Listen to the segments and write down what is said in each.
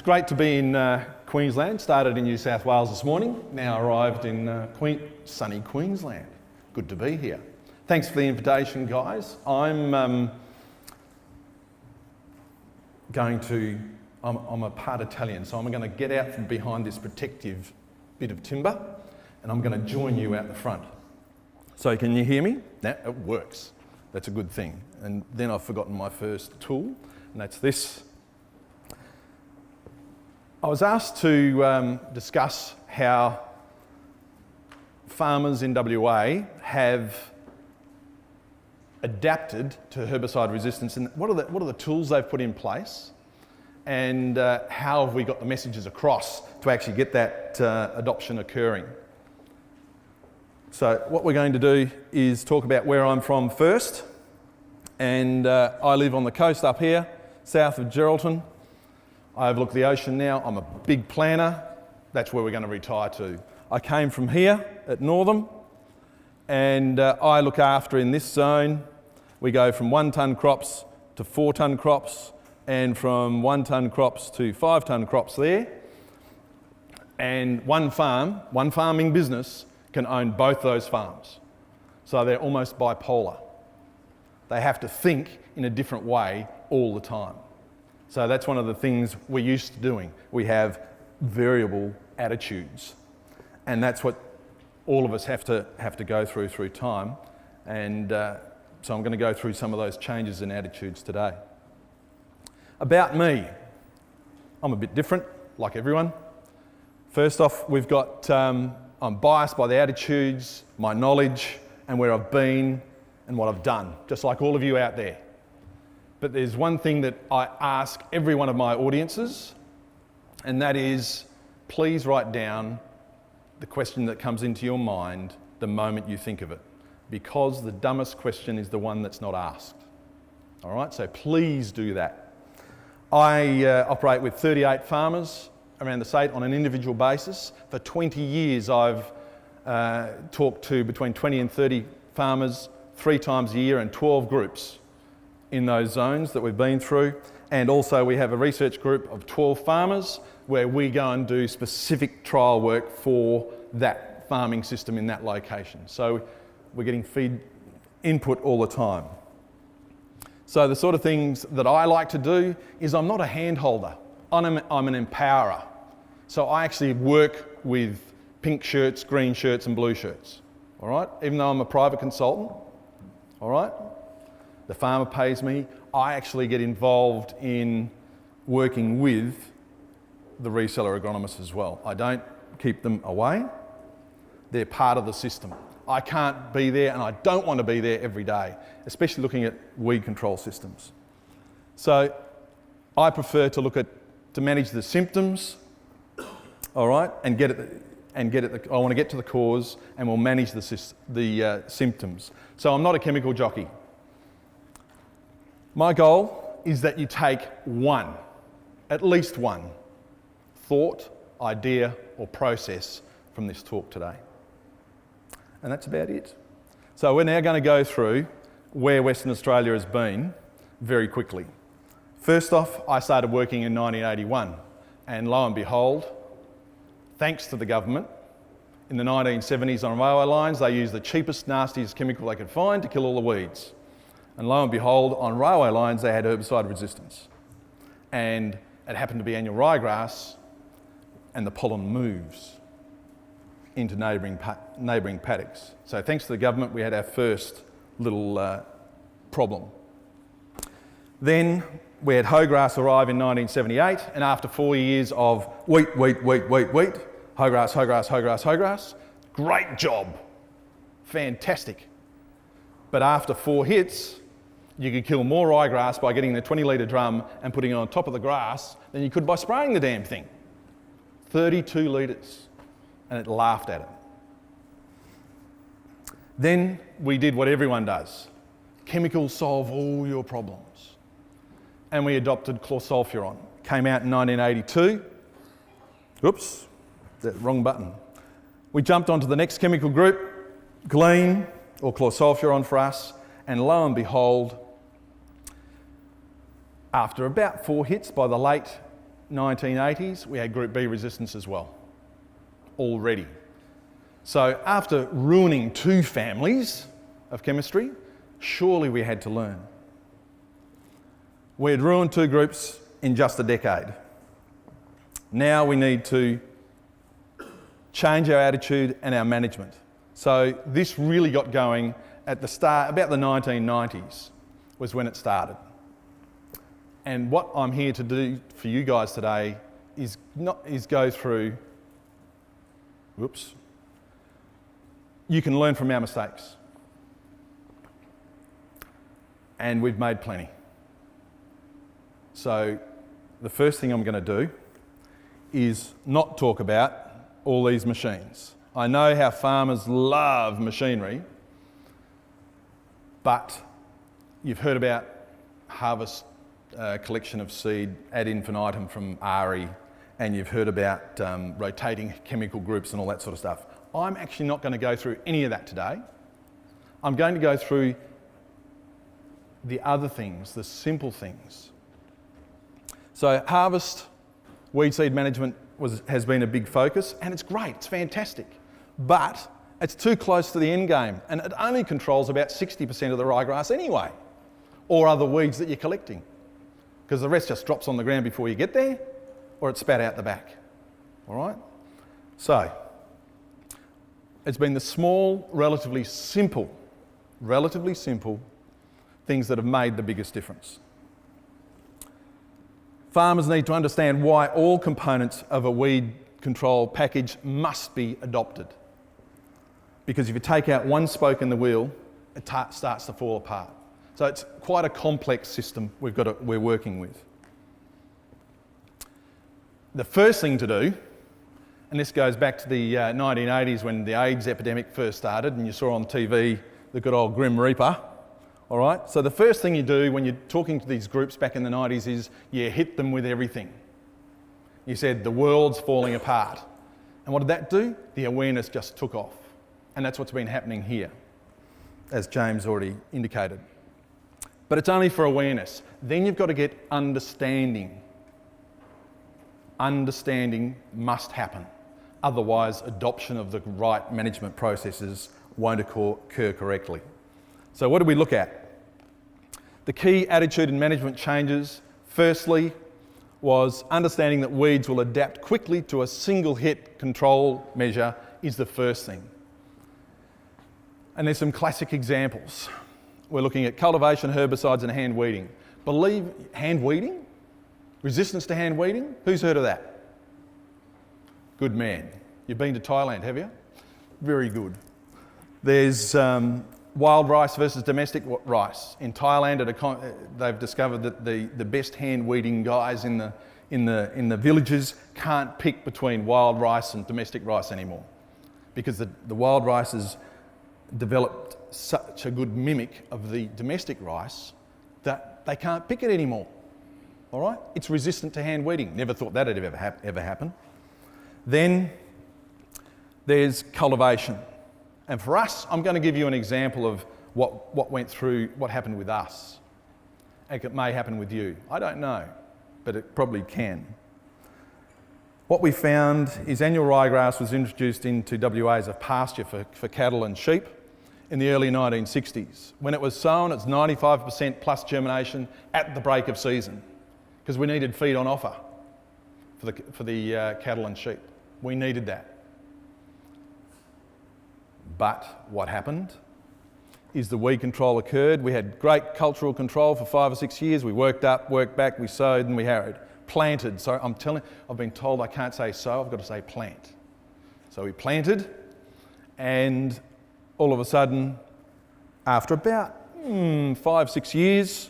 great to be in Queensland. Started in New South Wales this morning, now arrived in sunny Queensland. Good to be here. Thanks for the invitation, guys. I'm a part Italian, so I'm going to get out from behind this protective bit of timber and I'm going to join you out the front. So can you hear me? That it works. That's a good thing. And then I've forgotten my first tool, and that's this. I was asked to discuss how farmers in WA have adapted to herbicide resistance and what are the tools they've put in place, and how have we got the messages across to actually get that adoption occurring. So what we're going to do is talk about where I'm from first, and I live on the coast up here, south of Geraldton. I overlook the ocean now. I'm a big planter. That's where we're going to retire to. I came from here at Northam, and I look after in this zone. We go from 1 tonne crops to 4 tonne crops, and from 1 tonne crops to 5 tonne crops there. And one farming business can own both those farms. So they're almost bipolar. They have to think in a different way all the time. So that's one of the things we're used to doing. We have variable attitudes, and that's what all of us have to go through time. And so I'm going to go through some of those changes in attitudes today. About me, I'm a bit different, like everyone. First off, we've got, I'm biased by the attitudes, my knowledge, and where I've been and what I've done, just like all of you out there. But there's one thing that I ask every one of my audiences, and that is, please write down the question that comes into your mind the moment you think of it, because the dumbest question is the one that's not asked. All right, so please do that. I operate with 38 farmers around the state on an individual basis. For 20 years, I've talked to between 20 and 30 farmers 3 times a year and 12 groups in those zones that we've been through. And also we have a research group of 12 farmers where we go and do specific trial work for that farming system in that location. So we're getting input all the time. So the sort of things that I like to do is I'm not a hand holder, I'm an empowerer. So I actually work with pink shirts, green shirts and blue shirts, all right? Even though I'm a private consultant, all right? The farmer pays me, I actually get involved in working with the reseller agronomists as well. I don't keep them away, they're part of the system. I can't be there and I don't want to be there every day, especially looking at weed control systems. So I prefer to manage the symptoms, all right, I want to get to the cause and we'll manage the symptoms. So I'm not a chemical jockey. My goal is that you take one, at least one, thought, idea or process from this talk today. And that's about it. So we're now going to go through where Western Australia has been very quickly. First off, I started working in 1981, and lo and behold, thanks to the government, in the 1970s on railway lines, they used the cheapest, nastiest chemical they could find to kill all the weeds. And lo and behold, on railway lines, they had herbicide resistance. And it happened to be annual ryegrass, and the pollen moves into neighbouring paddocks. So thanks to the government, we had our first little problem. Then we had hoe grass arrive in 1978, and after 4 years of wheat, hoe grass, great job, fantastic. But after 4 hits, you could kill more ryegrass by getting the 20-litre drum and putting it on top of the grass than you could by spraying the damn thing. 32 litres. And it laughed at it. Then we did what everyone does. Chemicals solve all your problems. And we adopted chlorsulfuron. Came out in 1982. Oops, that wrong button. We jumped onto the next chemical group, Glean, or chlorsulfuron for us, and lo and behold, after about 4 hits by the late 1980s, we had group B resistance as well, already. So after ruining 2 families of chemistry, surely we had to learn. We had ruined 2 groups in just a decade. Now we need to change our attitude and our management. So this really got going at the start, about the 1990s was when it started. And what I'm here to do for you guys today is go through, whoops, you can learn from our mistakes. And we've made plenty. So the first thing I'm going to do is not talk about all these machines. I know how farmers love machinery, but you've heard about harvest collection of seed ad infinitum from RE, and you've heard about rotating chemical groups and all that sort of stuff. I'm actually not going to go through any of that today. I'm going to go through the other things, the simple things. So harvest, weed seed management has been a big focus, and it's great, it's fantastic. But it's too close to the end game, and it only controls about 60% of the ryegrass anyway, or other weeds that you're collecting, because the rest just drops on the ground before you get there, or it's spat out the back. All right? So it's been the small, relatively simple things that have made the biggest difference. Farmers need to understand why all components of a weed control package must be adopted. Because if you take out one spoke in the wheel, it starts to fall apart. So it's quite a complex system we're working with. The first thing to do, and this goes back to the 1980s when the AIDS epidemic first started, and you saw on TV the good old Grim Reaper. All right, so the first thing you do when you're talking to these groups back in the 90s is you hit them with everything. You said the world's falling apart. And what did that do? The awareness just took off. And that's what's been happening here, as James already indicated. But it's only for awareness. Then you've got to get understanding. Understanding must happen. Otherwise, adoption of the right management processes won't occur correctly. So what do we look at? The key attitude and management changes, firstly, was understanding that weeds will adapt quickly to a single hit control measure is the first thing. And there's some classic examples. We're looking at cultivation, herbicides and hand weeding. Believe hand weeding? Resistance to hand weeding? Who's heard of that? Good man. You've been to Thailand, have you? Very good. There's wild rice versus domestic rice. In Thailand, they've discovered that the best hand weeding guys in the villages can't pick between wild rice and domestic rice anymore, because the wild rice has developed such a good mimic of the domestic rice that they can't pick it anymore. All right? It's resistant to hand weeding. Never thought that would ever happen. Then there's cultivation. And for us, I'm going to give you an example of what happened with us. And it may happen with you. I don't know, but it probably can. What we found is annual ryegrass was introduced into WA as a pasture for cattle and sheep in the early 1960s. When it was sown, it's 95% plus germination at the break of season, because we needed feed on offer for the cattle and sheep. We needed that. But what happened is the weed control occurred. We had great cultural control for 5 or 6 years. We worked up, worked back, we sowed and we harrowed. Planted. So I've been told I can't say sow, I've got to say plant. So we planted, and all of a sudden, after about 5, 6 years,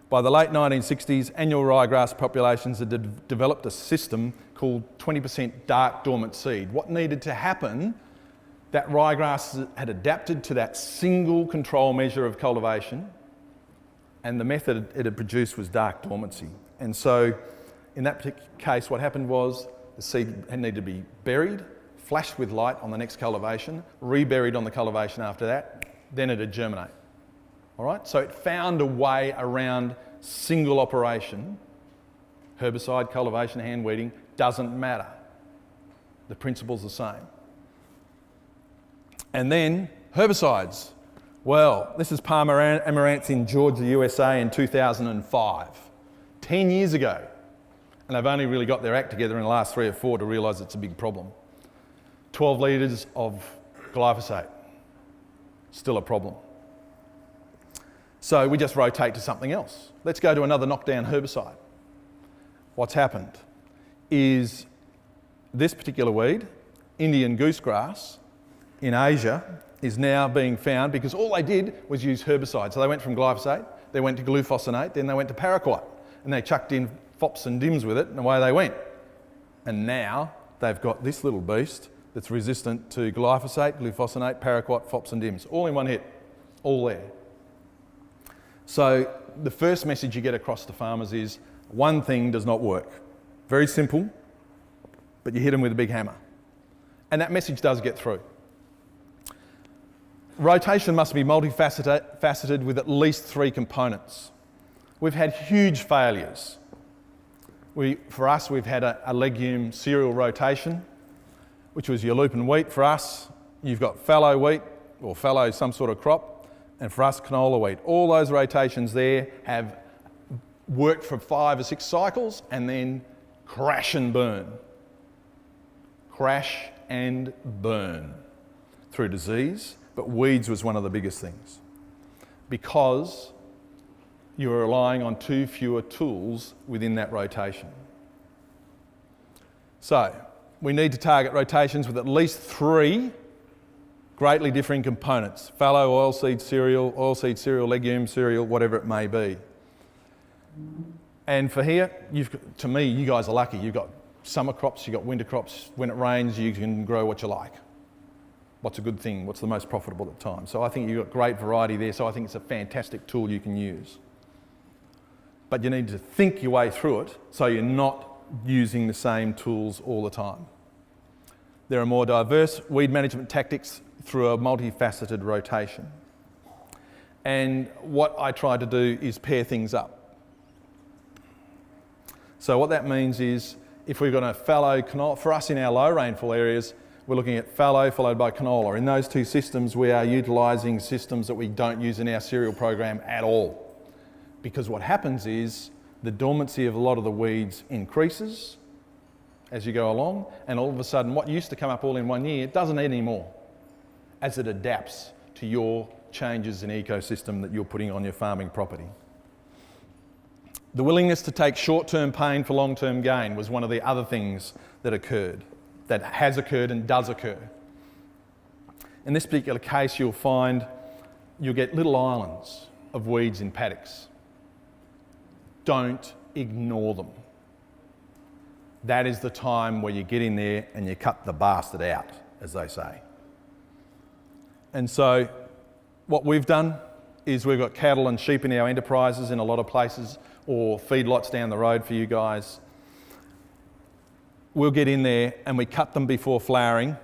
by the late 1960s, annual ryegrass populations had developed a system called 20% dark dormant seed. What needed to happen, that ryegrass had adapted to that single control measure of cultivation, and the method it had produced was dark dormancy. And so in that particular case, what happened was the seed needed to be buried, flashed with light on the next cultivation, reburied on the cultivation after that, then it'd germinate. All right? So it found a way around single operation Herbicide, cultivation, hand weeding, doesn't matter. The principle's the same. And then herbicides. Well, this is Palm Amaranth in Georgia, USA in 2005, 10 years ago. And they've only really got their act together in the last 3 or 4 to realise it's a big problem. 12 litres of glyphosate, still a problem. So we just rotate to something else. Let's go to another knockdown herbicide. What's happened is this particular weed, Indian goosegrass, in Asia, is now being found because all they did was use herbicide. So they went from glyphosate, they went to glufosinate, then they went to paraquat, and they chucked in fops and dims with it, and away they went. And now they've got this little beast that's resistant to glyphosate, glufosinate, paraquat, fops and dims, all in one hit, all there. So the first message you get across to farmers is one thing does not work. Very simple, but you hit them with a big hammer. And that message does get through. Rotation must be multifaceted with at least 3 components. We've had huge failures. For us, we've had a legume cereal rotation, which was your lupin wheat. For us, you've got fallow wheat, or fallow some sort of crop, and for us, canola wheat. All those rotations there have worked for 5 or 6 cycles and then crash and burn. Crash and burn through disease, but weeds was one of the biggest things because you were relying on 2 fewer tools within that rotation. So we need to target rotations with at least 3 greatly differing components: fallow, oilseed cereal, legume cereal, whatever it may be. And for here, to me, you guys are lucky. You've got summer crops, you've got winter crops. When it rains, you can grow what you like. What's a good thing? What's the most profitable at the time? So I think you've got great variety there, so I think it's a fantastic tool you can use. But you need to think your way through it so you're not using the same tools all the time. There are more diverse weed management tactics through a multifaceted rotation. And what I try to do is pair things up. So what that means is if we've got a fallow canola, for us in our low rainfall areas, we're looking at fallow followed by canola. In those 2 systems, we are utilising systems that we don't use in our cereal program at all. Because what happens is the dormancy of a lot of the weeds increases as you go along, and all of a sudden what used to come up all in one year doesn't anymore as it adapts to your changes in ecosystem that you're putting on your farming property. The willingness to take short-term pain for long-term gain was one of the other things that occurred, that has occurred and does occur. In this particular case, you'll get little islands of weeds in paddocks. Don't ignore them. That is the time where you get in there and you cut the bastard out, as they say. And so what we've done is we've got cattle and sheep in our enterprises in a lot of places, or feedlots down the road for you guys. We'll get in there and we cut them before flowering,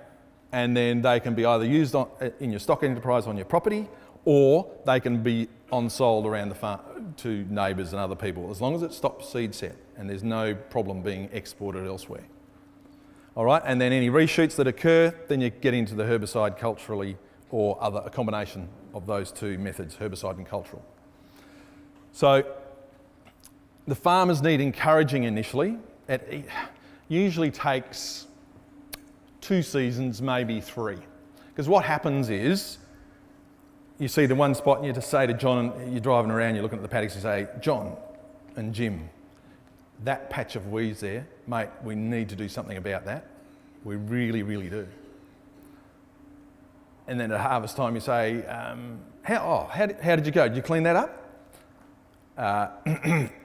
and then they can be either used in your stock enterprise on your property, or they can be on-sold around the farm to neighbours and other people, as long as it stops seed set and there's no problem being exported elsewhere. All right, and then any reshoots that occur, then you get into the herbicide culturally, or a combination of those 2 methods, herbicide and cultural. So the farmers need encouraging initially. It usually takes 2 seasons, maybe 3. Because what happens is, you see the one spot and you just say to John, and you're driving around, you're looking at the paddocks, you say, John and Jim, that patch of weeds there, mate, we need to do something about that. We really, really do. And then at harvest time you say, how did you go? Did you clean that up?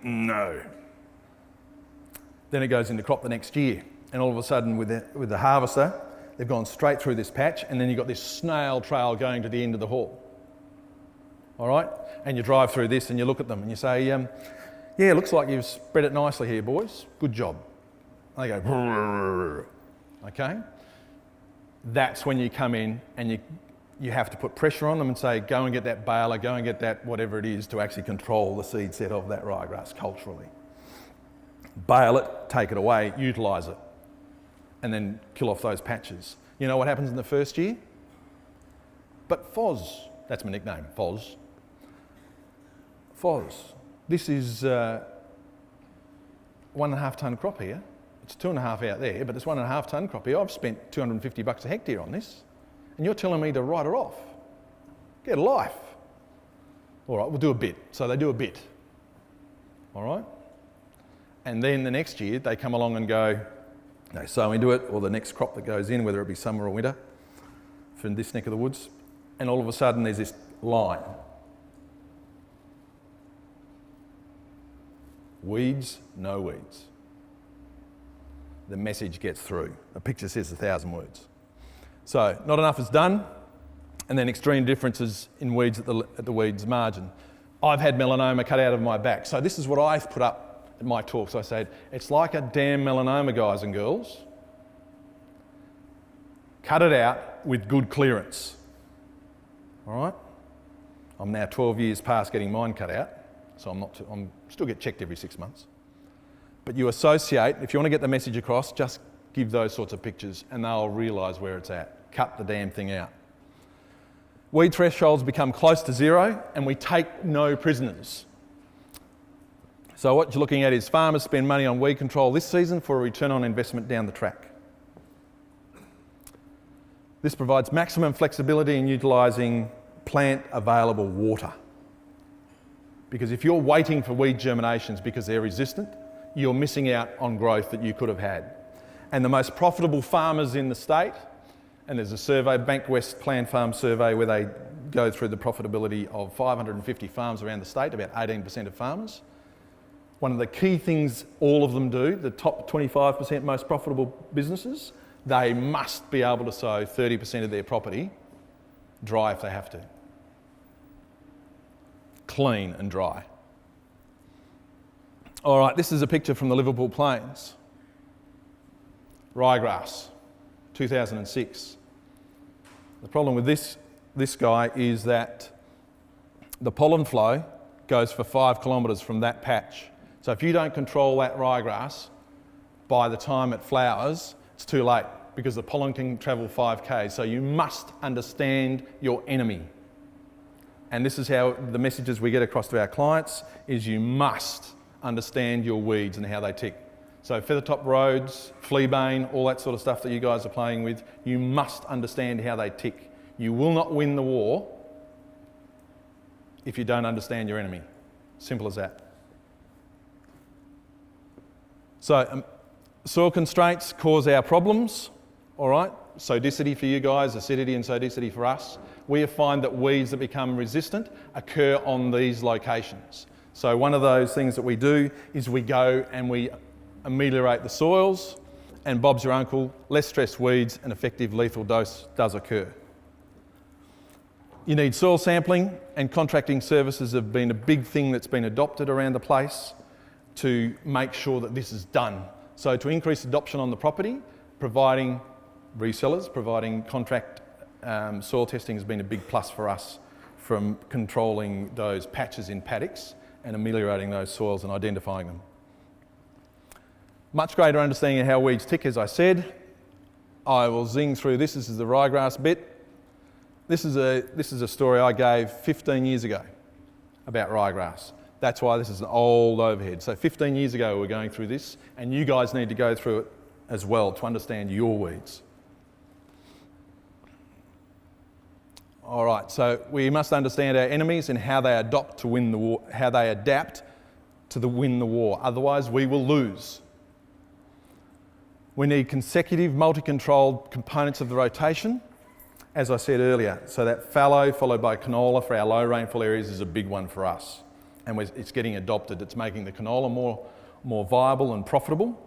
No. Then it goes into crop the next year. And all of a sudden with the harvester, they've gone straight through this patch, and then you've got this snail trail going to the end of the haul. All right? And you drive through this and you look at them and you say, yeah, it looks like you've spread it nicely here, boys. Good job. And they go, okay? That's when you come in and you have to put pressure on them and say, go and get that baler, go and get that whatever it is to actually control the seed set of that ryegrass culturally. bale it, take it away, utilise it, and then kill off those patches. You know what happens in the first year? But Foz, that's my nickname, Foz. Foz. This is 1.5 tonne crop here. It's 2.5 out there, but it's 1.5 tonne crop here. I've spent $250 a hectare on this, and you're telling me to write her off. Get a life. All right, we'll do a bit. So they do a bit. All right? And then the next year, they come along and go, they sow into it, or the next crop that goes in, whether it be summer or winter, from this neck of the woods, and all of a sudden there's this line. Weeds, no weeds. The message gets through. A picture says 1,000 words. So not enough is done, and then extreme differences in weeds at the weeds margin. I've had melanoma cut out of my back. So this is what I've put up at my talks. I said, it's like a damn melanoma, guys and girls. Cut it out with good clearance. All right? I'm now 12 years past getting mine cut out, so I'm still get checked every 6 months. But you associate, if you want to get the message across, just give those sorts of pictures and they'll realise where it's at. Cut the damn thing out. Weed thresholds become close to zero and we take no prisoners. So what you're looking at is farmers spend money on weed control this season for a return on investment down the track. This provides maximum flexibility in utilising plant available water. Because if you're waiting for weed germinations because they're resistant, you're missing out on growth that you could have had. And the most profitable farmers in the state, and there's a survey, Bank West Plan Farm Survey, where they go through the profitability of 550 farms around the state, about 18% of farmers. One of the key things all of them do, the top 25% most profitable businesses, they must be able to sow 30% of their property dry if they have to. Clean and dry. All right, this is a picture from the Liverpool Plains. Ryegrass, 2006. The problem with this guy is that the pollen flow goes for 5 kilometres from that patch. So if you don't control that ryegrass, by the time it flowers, it's too late because the pollen can travel 5k. So you must understand your enemy. And this is how the messages we get across to our clients is you must understand your weeds and how they tick. So feathertop rhodes, fleabane, all that sort of stuff that you guys are playing with, you must understand how they tick. You will not win the war if you don't understand your enemy. Simple as that. So soil constraints cause our problems, all right? Sodicity for you guys, acidity and sodicity for us. We find that weeds that become resistant occur on these locations. So one of those things that we do is we go and we ameliorate the soils, and Bob's your uncle, less stress weeds, an effective lethal dose does occur. You need soil sampling, and contracting services have been a big thing that's been adopted around the place to make sure that this is done. So to increase adoption on the property, providing resellers, providing contract soil testing has been a big plus for us from controlling those patches in paddocks and ameliorating those soils and identifying them. Much greater understanding of how weeds tick, as I said. I will zing through this. This is the ryegrass bit. This is a story I gave 15 years ago about ryegrass. That's why this is an old overhead. So 15 years ago we were going through this, and you guys need to go through it as well to understand your weeds. All right, so we must understand our enemies and how they adapt to win the war, win the war. Otherwise, we will lose. We need consecutive multi-controlled components of the rotation, as I said earlier. So that fallow followed by canola for our low rainfall areas is a big one for us. And it's getting adopted. It's making the canola more viable and profitable,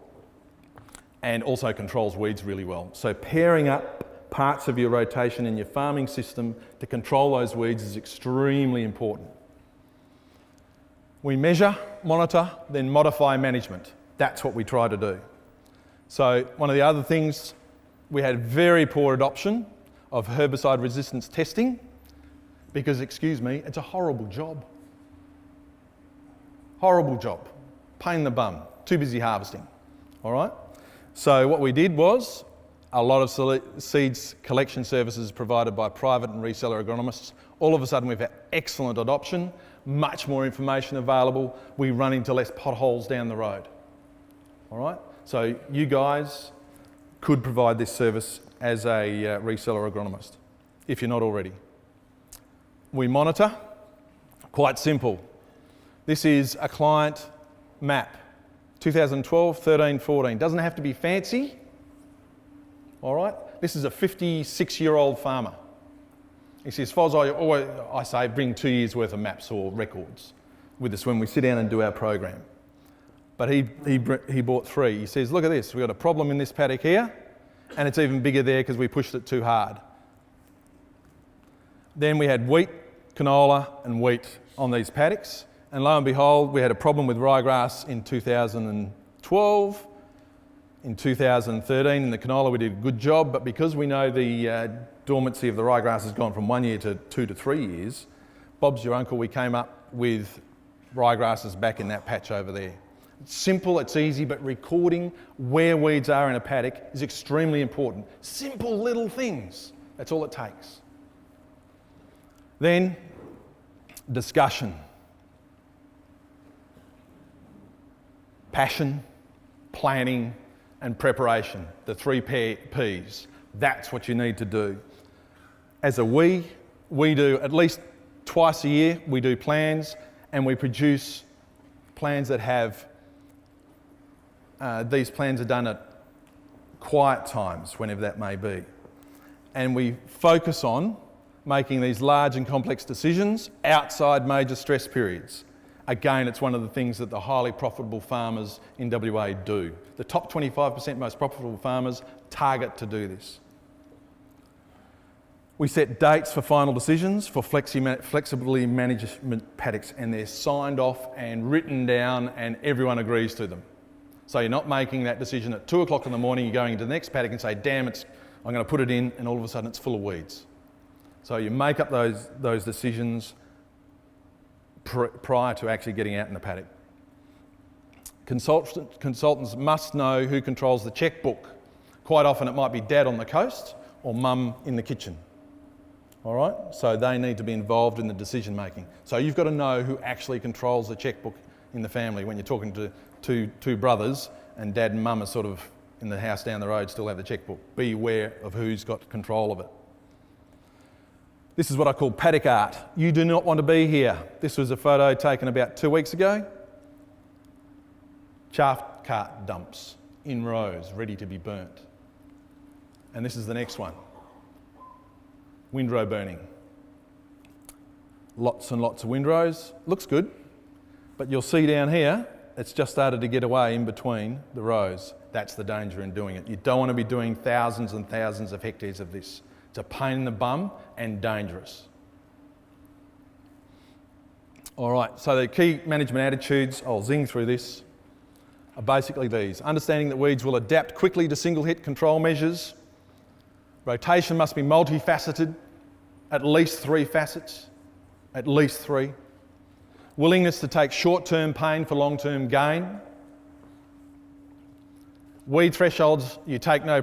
and also controls weeds really well. So pairing up parts of your rotation in your farming system to control those weeds is extremely important. We measure, monitor, then modify management. That's what we try to do. So one of the other things, we had very poor adoption of herbicide resistance testing because, excuse me, it's a horrible job. Horrible job. Pain in the bum, too busy harvesting, all right? So what we did was a lot of seeds collection services provided by private and reseller agronomists. All of a sudden we've had excellent adoption, much more information available. We run into less potholes down the road, all right? So you guys could provide this service as a reseller agronomist, if you're not already. We monitor, quite simple. This is a client map, 2012, 13, 14. Doesn't have to be fancy, all right? This is a 56-year-old farmer. He says, Foz, I say bring 2 years worth of maps or records with us when we sit down and do our program. But he bought 3. He says, look at this, we've got a problem in this paddock here, and it's even bigger there because we pushed it too hard. Then we had wheat, canola and wheat on these paddocks, and lo and behold, we had a problem with ryegrass in 2012. In 2013, in the canola, we did a good job, but because we know the dormancy of the ryegrass has gone from 1 year to 2 to 3 years, Bob's your uncle, we came up with ryegrasses back in that patch over there. It's simple, it's easy, but recording where weeds are in a paddock is extremely important. Simple little things, that's all it takes. Then, discussion. Passion, planning, and preparation, the 3 Ps. That's what you need to do. As a we do at least twice a year, we do plans, and we produce plans that have, these plans are done at quiet times, whenever that may be. And we focus on making these large and complex decisions outside major stress periods. Again, it's one of the things that the highly profitable farmers in WA do. The top 25% most profitable farmers target to do this. We set dates for final decisions for flexibly management paddocks, and they're signed off and written down and everyone agrees to them. So you're not making that decision at 2 o'clock in the morning, you're going into the next paddock and say, damn, I'm going to put it in, and all of a sudden it's full of weeds. So you make up those decisions prior to actually getting out in the paddock. Consultants must know who controls the checkbook. Quite often it might be dad on the coast or mum in the kitchen. All right, so they need to be involved in the decision making. So you've got to know who actually controls the checkbook in the family when you're talking to two brothers and dad and mum are sort of in the house down the road still have the checkbook. Be aware of who's got control of it. This is what I call paddock art. You do not want to be here. This was a photo taken about 2 weeks ago. Chaff cart dumps in rows, ready to be burnt. And this is the next one. Windrow burning. Lots and lots of windrows. Looks good, but you'll see down here, it's just started to get away in between the rows. That's the danger in doing it. You don't want to be doing thousands and thousands of hectares of this. It's a pain in the bum and dangerous. All right, so the key management attitudes, I'll zing through this, are basically these. Understanding that weeds will adapt quickly to single hit control measures. Rotation must be multifaceted, at least 3 facets, at least 3. Willingness to take short-term pain for long-term gain. Weed thresholds, you take no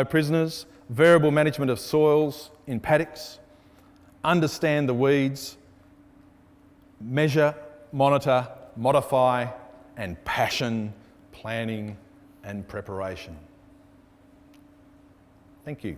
prisoners. Variable management of soils in paddocks. Understand the weeds. Measure, monitor, modify, and passion, planning and preparation. Thank you.